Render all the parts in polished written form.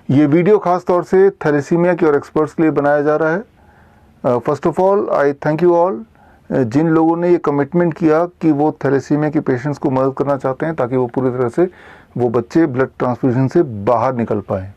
ये वीडियो खास तौर से थैलेसीमिया के और एक्सपर्ट्स के लिए बनाया जा रहा है। First of all I thank you all जिन लोगों ने ये कमिटमेंट किया कि वो थैलेसीमिया के पेशेंट्स को मदद करना चाहते हैं ताकि वो पूरी तरह से वो बच्चे ब्लड ट्रांसफ्यूजन से बाहर निकल पाएँ।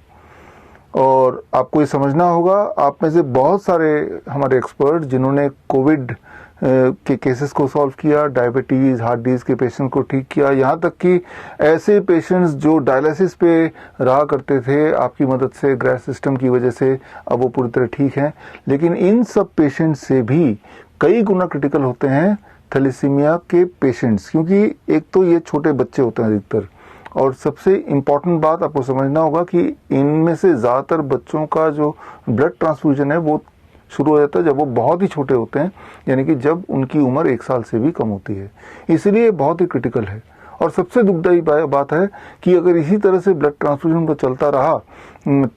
और आपको ये समझना होगा, आप में से बहुत सारे हमारे एक्सपर्ट जिन्होंने कोविड के केसेस को सॉल्व किया, डायबिटीज़, हार्ट डिजीज़ के पेशेंट्स को ठीक किया, यहाँ तक कि ऐसे पेशेंट्स जो डायलिसिस पे रहा करते थे, आपकी मदद से, ग्रैस सिस्टम की वजह से अब वो पूरी तरह ठीक हैं। लेकिन इन सब पेशेंट्स से भी कई गुना क्रिटिकल होते हैं थैलेसीमिया के पेशेंट्स, क्योंकि एक तो ये छोटे बच्चे होते हैं अधिकतर, और सबसे इम्पॉर्टेंट बात आपको समझना होगा कि इनमें से ज़्यादातर बच्चों का जो ब्लड ट्रांसफ्यूजन है वो शुरू हो जाता है जब वो बहुत ही छोटे होते हैं, यानी कि जब उनकी उम्र 1 साल से भी कम होती है। इसलिए बहुत ही क्रिटिकल है। और सबसे दुखदायी बात है कि अगर इसी तरह से ब्लड ट्रांसफ्यूजन पर चलता रहा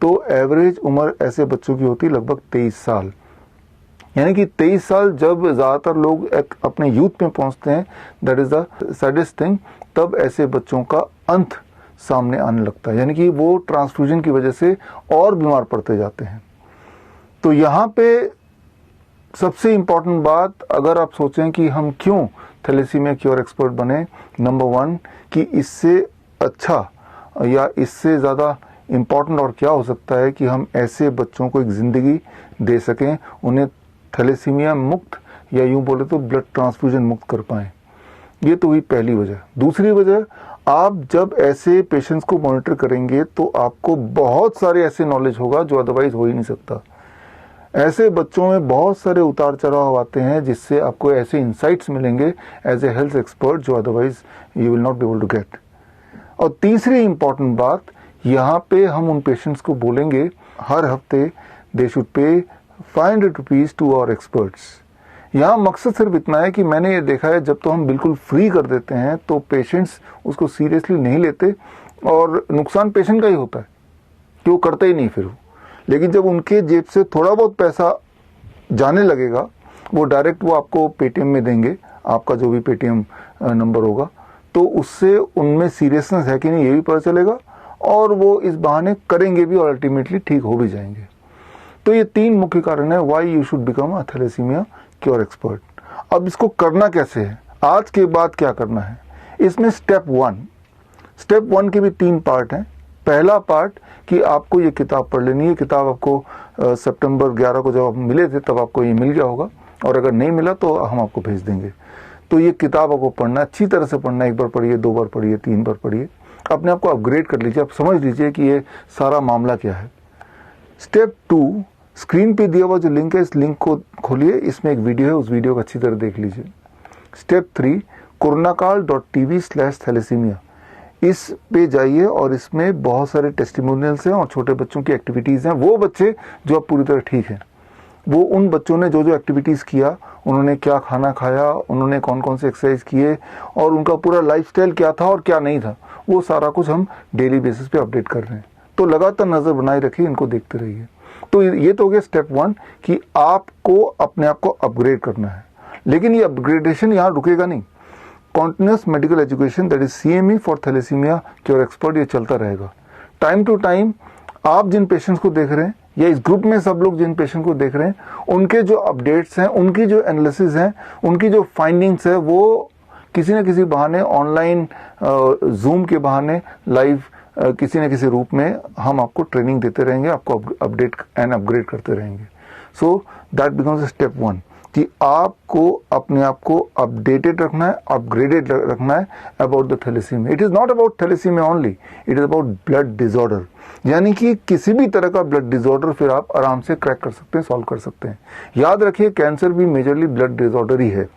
तो एवरेज उम्र ऐसे बच्चों की होती है लगभग 23 साल। यानी कि 23 साल जब ज़्यादातर लोग अपने यूथ में पहुंचते हैं, that is the saddest thing, तब ऐसे बच्चों का अंत सामने आने लगता है, यानी कि वो ट्रांसफ्यूजन की वजह से और बीमार पड़ते जाते हैं। तो यहाँ पे सबसे इम्पॉर्टेंट बात, अगर आप सोचें कि हम क्यों थैलेसीमिया क्योर एक्सपर्ट बने, नंबर 1 कि इससे अच्छा या इससे ज़्यादा इम्पॉर्टेंट और क्या हो सकता है कि हम ऐसे बच्चों को एक ज़िंदगी दे सकें, उन्हें थैलेसीमिया मुक्त या यूँ बोले तो ब्लड ट्रांसफ्यूजन मुक्त कर पाएँ। ये तो हुई पहली वजह। दूसरी वजह, आप जब ऐसे पेशेंट्स को मॉनिटर करेंगे तो आपको बहुत सारे ऐसे नॉलेज होगा जो अदरवाइज हो ही नहीं सकता। ऐसे बच्चों में बहुत सारे उतार चढ़ाव आते हैं जिससे आपको ऐसे इंसाइट्स मिलेंगे एज ए हेल्थ एक्सपर्ट जो otherwise you will not be able to get. और तीसरी इंपॉर्टेंट बात, यहाँ पे हम उन पेशेंट्स को बोलेंगे हर हफ्ते they should pay 500 rupees two our experts. यहाँ मकसद सिर्फ इतना है कि मैंने ये देखा है जब तो हम बिल्कुल फ्री कर देते हैं तो पेशेंट्स उसको सीरियसली नहीं लेते और नुकसान पेशेंट का ही होता है कि वो करते ही नहीं फिर वो। लेकिन जब उनके जेब से थोड़ा बहुत पैसा जाने लगेगा, वो डायरेक्ट वो आपको पेटीएम में देंगे, आपका जो भी पेटीएम नंबर होगा, तो उससे उनमें सीरियसनेस है कि नहीं ये भी पता चलेगा और वो इस बहाने करेंगे भी और अल्टीमेटली ठीक हो भी जाएंगे। तो ये 3 मुख्य कारण है why you should become a thalassemia cure expert. अब इसको करना कैसे है, आज के बाद क्या करना है, इसमें स्टेप 1 के भी 3 पार्ट हैं। पहला पार्ट कि आपको ये किताब पढ़ लेनी है। किताब आपको सितंबर 11 को जब आप मिले थे तब आपको ये मिल गया होगा, और अगर नहीं मिला तो हम आपको भेज देंगे। तो ये किताब आपको पढ़ना, अच्छी तरह से पढ़ना, 1 बार पढ़िए, 2 बार पढ़िए, 3 बार पढ़िए, अपने आप को अपग्रेड कर लीजिए, आप समझ लीजिए कि ये सारा मामला क्या है। स्टेप 2, स्क्रीन पे दिया हुआ जो लिंक है, इस लिंक को खोलिए, इसमें एक वीडियो है, उस वीडियो को अच्छी तरह देख लीजिए। स्टेप 3, coronacall.tv/thalassemia, इस पे जाइए और इसमें बहुत सारे टेस्टिमोनियल्स हैं और छोटे बच्चों की एक्टिविटीज़ हैं। वो बच्चे जो अब पूरी तरह ठीक हैं, वो उन बच्चों ने जो जो एक्टिविटीज़ किया, उन्होंने क्या खाना खाया, उन्होंने कौन कौन से एक्सरसाइज किए और उनका पूरा लाइफस्टाइल क्या था और क्या नहीं था, वो सारा कुछ हम डेली बेसिस पे अपडेट कर रहे हैं। तो लगातार नज़र बनाए रखिए, इनको देखते रहिए। तो ये तो हो गया स्टेप 1 कि आपको अपने आप को अपग्रेड करना है। लेकिन ये अपग्रेडेशन यहाँ रुकेगा नहीं। Continuous medical education, that is CME for thalassemia cure expert, ये चलता रहेगा। टाइम टू टाइम आप जिन पेशेंट्स को देख रहे हैं या इस ग्रुप में सब लोग जिन पेशेंट को देख रहे हैं, उनके जो अपडेट्स हैं, उनकी जो एनालिसिस हैं, उनकी जो फाइंडिंग्स है, वो किसी न किसी बहाने ऑनलाइन जूम के बहाने लाइव किसी न किसी रूप में हम आपको ट्रेनिंग देते रहेंगे, आपको अपडेट एंड अपग्रेड करते रहेंगे। सो दैट बिकम्स स्टेप 1 कि आपको अपने आप को अपडेटेड रखना है, अपग्रेडेड रखना है about the thalassemia. It is not about thalassemia only, it is about blood disorder. यानी कि किसी भी तरह का ब्लड डिसऑर्डर फिर आप आराम से क्रैक कर सकते हैं, सॉल्व कर सकते हैं। याद रखिए, कैंसर भी मेजरली ब्लड डिसऑर्डर ही है।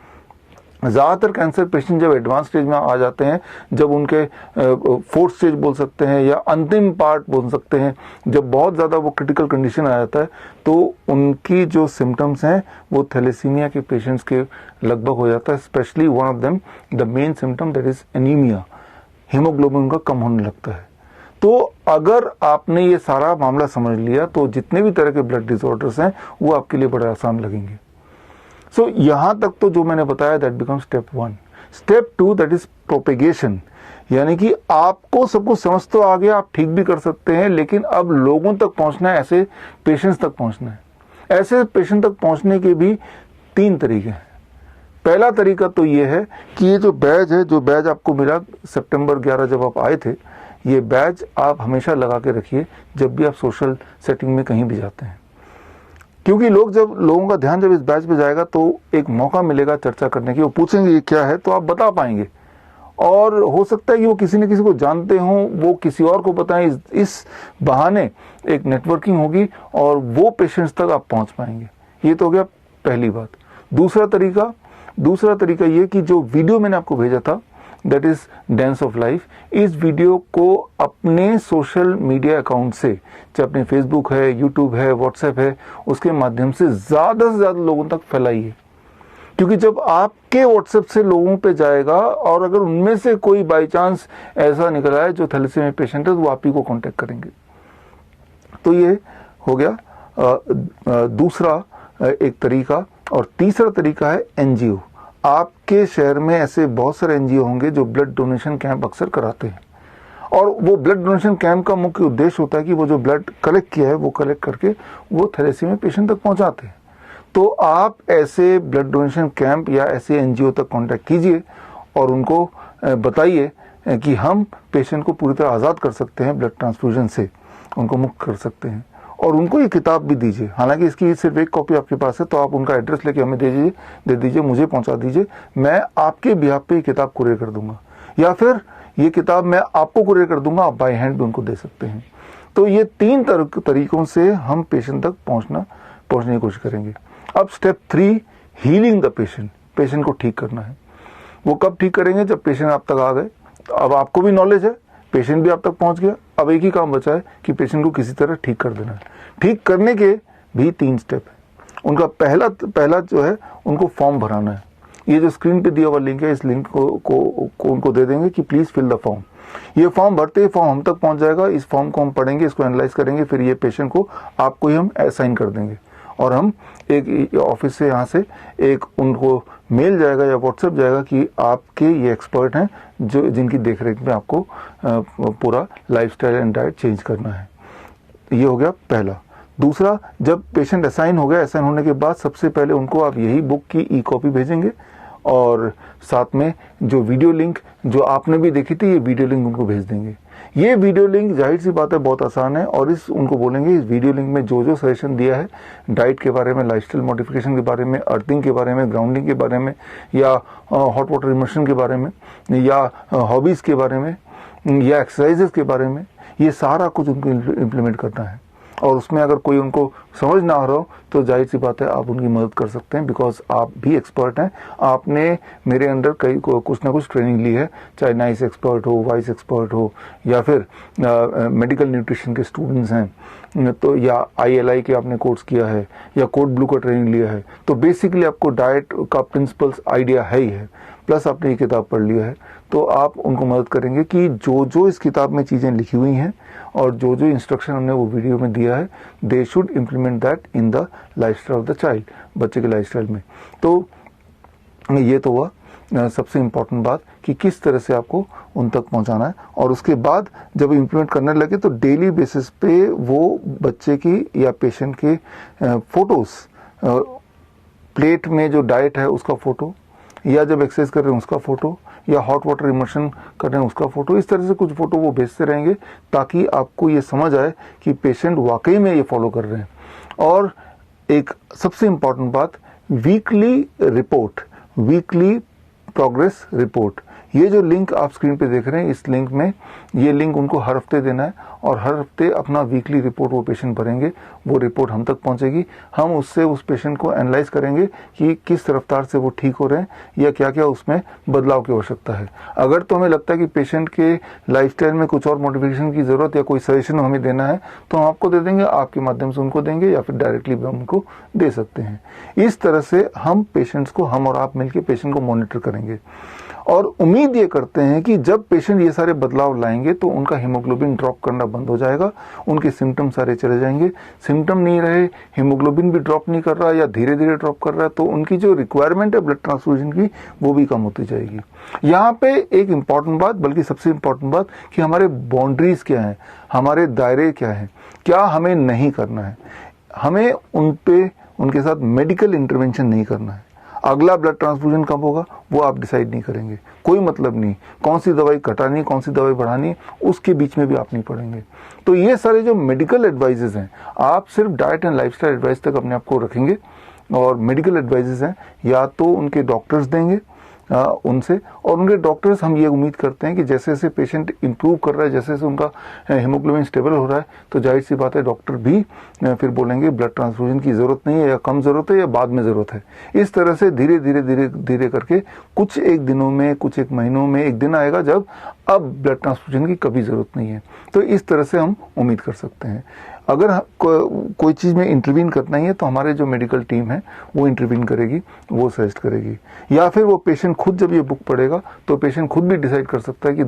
ज़्यादातर कैंसर पेशेंट जब एडवांस स्टेज में आ जाते हैं, जब उनके 4th स्टेज बोल सकते हैं या अंतिम पार्ट बोल सकते हैं, जब बहुत ज़्यादा वो क्रिटिकल कंडीशन आ जाता है, तो उनकी जो सिम्टम्स हैं वो थैलेसीमिया के पेशेंट्स के लगभग हो जाता है। Specially one of them, the main symptom, that is anaemia, haemoglobin का कम होने लगता है। तो अगर आपने ये सारा मामला समझ लिया तो जितने भी तरह के ब्लड डिसऑर्डर्स हैं वो आपके लिए बड़े आसान लगेंगे। सो यहाँ तक तो जो मैंने बताया that become step 1। Step 2, that is propagation, यानी कि आपको सब कुछ समझ तो आ गया, आप ठीक भी कर सकते हैं, लेकिन अब लोगों तक पहुंचना है, ऐसे पेशेंट्स तक पहुंचना है। ऐसे पेशेंट तक पहुंचने के भी 3 तरीके हैं। पहला तरीका तो ये है कि ये जो बैज है, जो बैज आपको मिला सितंबर 11 जब आप आए थे, ये बैज आप हमेशा लगा के रखिए जब भी आप सोशल सेटिंग में कहीं भी जाते हैं, क्योंकि लोगों का ध्यान जब इस बैच पे जाएगा तो एक मौका मिलेगा चर्चा करने की। वो पूछेंगे ये क्या है, तो आप बता पाएंगे, और हो सकता है कि वो किसी न किसी को जानते हों, वो किसी और को बताएं। इस बहाने एक नेटवर्किंग होगी और वो पेशेंट्स तक आप पहुंच पाएंगे। ये तो हो गया पहली बात। दूसरा तरीका ये कि जो वीडियो मैंने आपको भेजा था, that is dance of life, इस वीडियो को अपने सोशल मीडिया अकाउंट से, चाहे अपने फेसबुक है, यूट्यूब है, व्हाट्सएप है, उसके माध्यम से ज्यादा लोगों तक फैलाइए। क्योंकि जब आपके व्हाट्सएप से लोगों पे जाएगा और अगर उनमें से कोई बाई चांस ऐसा निकला है जो थैलेसीमिया पेशेंट है, तो वो आप ही को कांटेक्ट करेंगे। तो ये हो गया दूसरा एक तरीका। और तीसरा तरीका है एनजीओ। आपके शहर में ऐसे बहुत सारे एनजीओ होंगे जो ब्लड डोनेशन कैंप अक्सर कराते हैं, और वो ब्लड डोनेशन कैंप का मुख्य उद्देश्य होता है कि वो जो ब्लड कलेक्ट किया है वो कलेक्ट करके वो थैलेसीमिया पेशेंट तक पहुंचाते हैं। तो आप ऐसे ब्लड डोनेशन कैंप या ऐसे एनजीओ तक कांटेक्ट कीजिए और उनको बताइए कि हम पेशेंट को पूरी तरह आज़ाद कर सकते हैं ब्लड ट्रांसफ्यूजन से, उनको मुक्त कर सकते हैं, और उनको ये किताब भी दीजिए। हालांकि इसकी सिर्फ एक कॉपी आपके पास है, तो आप उनका एड्रेस लेके हमें दे दीजिए, मुझे पहुंचा दीजिए, मैं आपके बिहाफ पे ये किताब कुरियर कर दूंगा, या फिर ये किताब मैं आपको कुरियर कर दूंगा, आप बाय हैंड भी उनको दे सकते हैं। तो ये 3 तरीकों से हम पेशेंट तक पहुंचने की कोशिश करेंगे। अब step 3, healing the patient. Patient को ठीक करना है। वो कब ठीक करेंगे? जब पेशेंट आप तक आ गए। अब आपको भी नॉलेज है, पेशेंट भी आप तक पहुंच गया, अब एक ही काम बचा है कि पेशेंट को किसी तरह ठीक कर देना है। ठीक करने के भी 3 स्टेप है। उनका पहला जो है, उनको फॉर्म भराना है। ये जो स्क्रीन पे दिया हुआ लिंक है, इस लिंक को उनको दे देंगे कि प्लीज फिल द फॉर्म। ये फॉर्म भरते ही फॉर्म हम तक पहुंच जाएगा। इस फॉर्म को हम पढ़ेंगे, इसको एनालाइज करेंगे, फिर ये पेशेंट को आपको ही हम असाइन कर देंगे, और हम एक ऑफिस से यहाँ से एक उनको मेल जाएगा या व्हाट्सएप जाएगा कि आपके ये एक्सपर्ट हैं जो जिनकी देखरेख में आपको पूरा लाइफस्टाइल एंड डाइट चेंज करना है। ये हो गया पहला। दूसरा, जब पेशेंट असाइन हो गया, असाइन होने के बाद सबसे पहले उनको आप यही बुक की ई कॉपी भेजेंगे, और साथ में जो वीडियो लिंक जो आपने भी देखी थी, ये वीडियो लिंक उनको भेज देंगे। ये वीडियो लिंक जाहिर सी बात है बहुत आसान है, और उनको बोलेंगे इस वीडियो लिंक में जो सजेशन दिया है डाइट के बारे में, लाइफस्टाइल मॉडिफिकेशन के बारे में, अर्थिंग के बारे में, ग्राउंडिंग के बारे में, या हॉट वाटर इमर्शन के बारे में, या हॉबीज के बारे में, या एक्सरसाइजेस के बारे में, ये सारा कुछ उनको इम्प्लीमेंट करना है। और उसमें अगर कोई उनको समझ ना आ रहा हो तो जाहिर सी बात है आप उनकी मदद कर सकते हैं, बिकॉज आप भी एक्सपर्ट हैं। आपने मेरे अंडर कुछ ना कुछ ट्रेनिंग ली है, चाहे नाइस एक्सपर्ट हो, वाइस एक्सपर्ट हो, या फिर मेडिकल न्यूट्रिशन के स्टूडेंट्स हैं, तो या ILI के आपने कोर्स किया है, या कोड ब्लू का ट्रेनिंग लिया है। तो बेसिकली आपको डाइट का प्रिंसिपल्स आइडिया है ही है, प्लस आपने ये किताब पढ़ लिया है, तो आप उनको मदद करेंगे कि जो इस किताब में चीज़ें लिखी हुई हैं और जो इंस्ट्रक्शन हमने वो वीडियो में दिया है, they should implement that in the lifestyle of the child, बच्चे के लाइफस्टाइल में। तो ये तो हुआ सबसे इम्पोर्टेंट बात कि किस तरह से आपको उन तक पहुंचाना है। और उसके बाद जब इम्प्लीमेंट करने लगे तो डेली बेसिस पे वो बच्चे की या पेशेंट के फोटोज, प्लेट में जो डाइट है उसका फोटो, या जब एक्सरसाइज कर रहे हैं उसका फोटो, या हॉट वाटर इमर्शन कर रहे हैं उसका फोटो, इस तरह से कुछ फोटो वो भेजते रहेंगे ताकि आपको ये समझ आए कि पेशेंट वाकई में ये फॉलो कर रहे हैं। और एक सबसे इम्पॉर्टेंट बात, weekly report, weekly progress report. ये जो लिंक आप स्क्रीन पे देख रहे हैं, इस लिंक में ये लिंक उनको हर हफ्ते देना है, और हर हफ्ते अपना वीकली रिपोर्ट वो पेशेंट भरेंगे। वो रिपोर्ट हम तक पहुंचेगी, हम उससे उस पेशेंट को एनालाइज करेंगे कि किस रफ्तार से वो ठीक हो रहे हैं, या क्या क्या उसमें बदलाव की आवश्यकता है। अगर तो हमें लगता है कि पेशेंट के लाइफस्टाइल में कुछ और मॉडिफिकेशन की जरूरत या कोई सजेशन हमें देना है, तो हम आपको दे देंगे, आपके माध्यम से उनको देंगे, या फिर डायरेक्टली भी हम उनको दे सकते हैं। इस तरह से हम पेशेंट्स को, हम और आप मिलकर पेशेंट को मॉनिटर करेंगे। और उम्मीद ये करते हैं कि जब पेशेंट ये सारे बदलाव लाएंगे तो उनका हीमोग्लोबिन ड्रॉप करना बंद हो जाएगा, उनके सिम्टम सारे चले जाएंगे। सिम्टम नहीं रहे, हीमोग्लोबिन भी ड्रॉप नहीं कर रहा या धीरे धीरे ड्रॉप कर रहा है, तो उनकी जो रिक्वायरमेंट है ब्लड ट्रांसफ्यूजन की वो भी कम होती जाएगी। यहाँ पे एक इंपॉर्टेंट बात, बल्कि सबसे इंपॉर्टेंट बात, कि हमारे बाउंड्रीज क्या हैं, हमारे दायरे क्या हैं, क्या हमें नहीं करना है। हमें उनके साथ मेडिकल इंटरवेंशन नहीं करना है। अगला ब्लड ट्रांसफ्यूजन कब होगा वो आप डिसाइड नहीं करेंगे, कोई मतलब नहीं। कौन सी दवाई घटानी, कौन सी दवाई बढ़ानी, उसके बीच में भी आप नहीं पड़ेंगे। तो ये सारे जो मेडिकल एडवाइजेस हैं, आप सिर्फ डाइट एंड लाइफस्टाइल एडवाइस तक अपने आप को रखेंगे, और मेडिकल एडवाइजेस हैं या तो उनके डॉक्टर्स देंगे उनसे, और उनके डॉक्टर्स, हम ये उम्मीद करते हैं कि जैसे जैसे पेशेंट इंप्रूव कर रहा है, जैसे जैसे उनका हीमोग्लोबिन स्टेबल हो रहा है, तो जाहिर सी बात है डॉक्टर भी फिर बोलेंगे ब्लड ट्रांसफ्यूजन की ज़रूरत नहीं है, या कम ज़रूरत है, या बाद में ज़रूरत है। इस तरह से धीरे धीरे धीरे धीरे करके कुछ एक दिनों में, कुछ एक महीनों में एक दिन आएगा जब अब ब्लड ट्रांसफ्यूजन की कभी ज़रूरत नहीं है। तो इस तरह से हम उम्मीद कर सकते हैं। अगर कोई चीज़ में इंटरवीन करना ही है तो हमारे जो मेडिकल टीम है वो इंटरवीन करेगी, वो सजेस्ट करेगी, या फिर वो पेशेंट खुद जब ये बुक पढ़ेगा तो पेशेंट खुद भी डिसाइड कर सकता है कि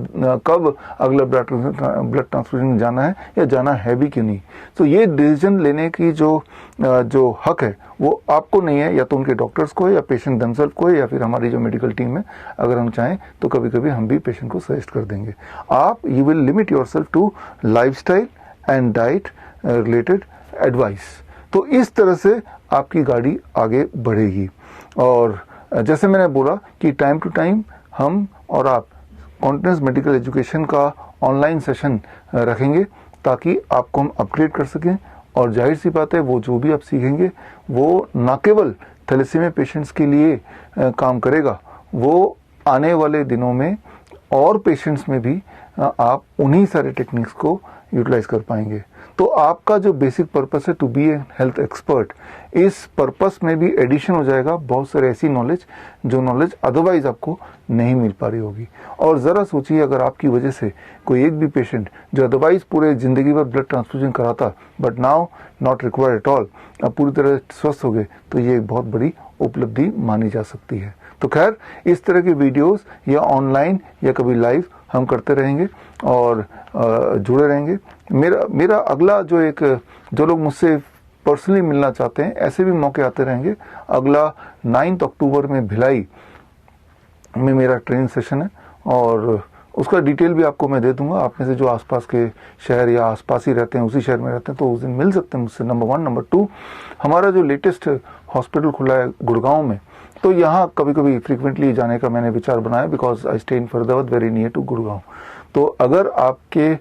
कब अगला ब्लड ट्रांसफ्यूजन जाना है या जाना है भी क्यों नहीं। तो ये डिसीजन लेने की जो हक है वो आपको नहीं है, या तो उनके डॉक्टर्स को है, या पेशेंट दमसेल्फ को है, या फिर हमारी जो मेडिकल टीम है। अगर हम चाहें तो कभी कभी हम भी पेशेंट को सजेस्ट कर देंगे। आप you will limit yourself to lifestyle and diet related advice. तो इस तरह से आपकी गाड़ी आगे बढ़ेगी। और जैसे मैंने बोला कि टाइम टू टाइम हम और आप कॉन्टिन्यूस मेडिकल एजुकेशन का ऑनलाइन सेशन रखेंगे, ताकि आपको हम अपग्रेड कर सकें। और जाहिर सी बात है वो जो भी आप सीखेंगे वो न केवल थैलेसीमिया पेशेंट्स के लिए काम करेगा, वो आने वाले दिनों में और पेशेंट्स में भी आप उन्हीं सारे टेक्निक्स को यूटिलाइज कर पाएंगे। तो आपका जो बेसिक पर्पस है to be a health expert, इस पर्पस में भी एडिशन हो जाएगा बहुत सारे ऐसी नॉलेज जो नॉलेज अदरवाइज आपको नहीं मिल पा रही होगी। और ज़रा सोचिए, अगर आपकी वजह से कोई एक भी पेशेंट जो अदरवाइज पूरे ज़िंदगी भर ब्लड ट्रांसफ्यूजन कराता but now not required at all, अब पूरी तरह स्वस्थ हो गए, तो ये एक बहुत बड़ी उपलब्धि मानी जा सकती है। तो खैर, इस तरह के वीडियोस या ऑनलाइन या कभी लाइव हम करते रहेंगे और जुड़े रहेंगे। मेरा अगला जो लोग मुझसे पर्सनली मिलना चाहते हैं, ऐसे भी मौके आते रहेंगे। अगला 9 अक्टूबर में भिलाई में मेरा ट्रेनिंग सेशन है, और उसका डिटेल भी आपको मैं दे दूंगा। आप में से जो आसपास के शहर या आसपास ही रहते हैं, उसी शहर में रहते हैं, तो उस दिन मिल सकते हैं मुझसे। नंबर 1। नंबर 2, हमारा जो लेटेस्ट हॉस्पिटल खुला है गुड़गांव में, तो यहाँ कभी कभी फ्रीक्वेंटली जाने का मैंने विचार बनाया, because I stay in Faridabad, very near to Gurgaon. तो अगर आपके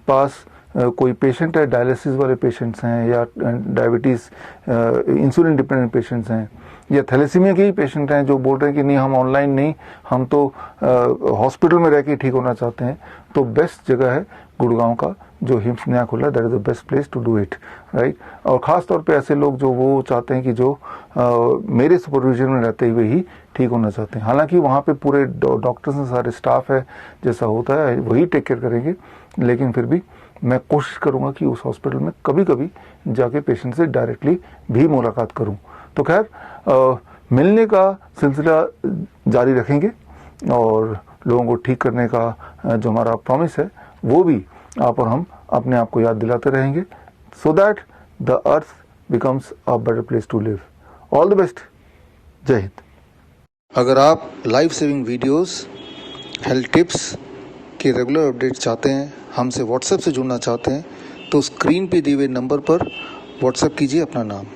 पास कोई पेशेंट है, डायलिसिस वाले पेशेंट्स हैं, या डायबिटीज़ इंसुलिन डिपेंडेंट पेशेंट्स हैं, या थैलेसीमिया के ही पेशेंट हैं जो बोल रहे हैं कि नहीं हम ऑनलाइन नहीं, हम तो हॉस्पिटल में रह के ठीक होना चाहते हैं, तो बेस्ट जगह है गुड़गांव का जो हिम्स नया खुला, that is the best place to do it, right. और ख़ास तौर पे ऐसे लोग जो वो चाहते हैं कि जो मेरे सुपरविजन में रहते हुए ही ठीक होना चाहते हैं। हालांकि वहाँ पे पूरे डॉक्टर्स हैं, सारे स्टाफ है, जैसा होता है वही टेक केयर करेंगे, लेकिन फिर भी मैं कोशिश करूँगा कि उस हॉस्पिटल में कभी कभी जाके पेशेंट से डायरेक्टली भी मुलाकात करूँ। तो खैर, मिलने का सिलसिला जारी रखेंगे, और लोगों को ठीक करने का जो हमारा प्रॉमिस है वो भी आप और हम अपने आप को याद दिलाते रहेंगे, so that the earth becomes a better place to live. All the best. जय हिंद। अगर आप life saving videos, health tips के रेगुलर अपडेट्स चाहते हैं, हमसे व्हाट्सएप से जुड़ना चाहते हैं, तो स्क्रीन पे दिए हुए नंबर पर व्हाट्सएप कीजिए अपना नाम।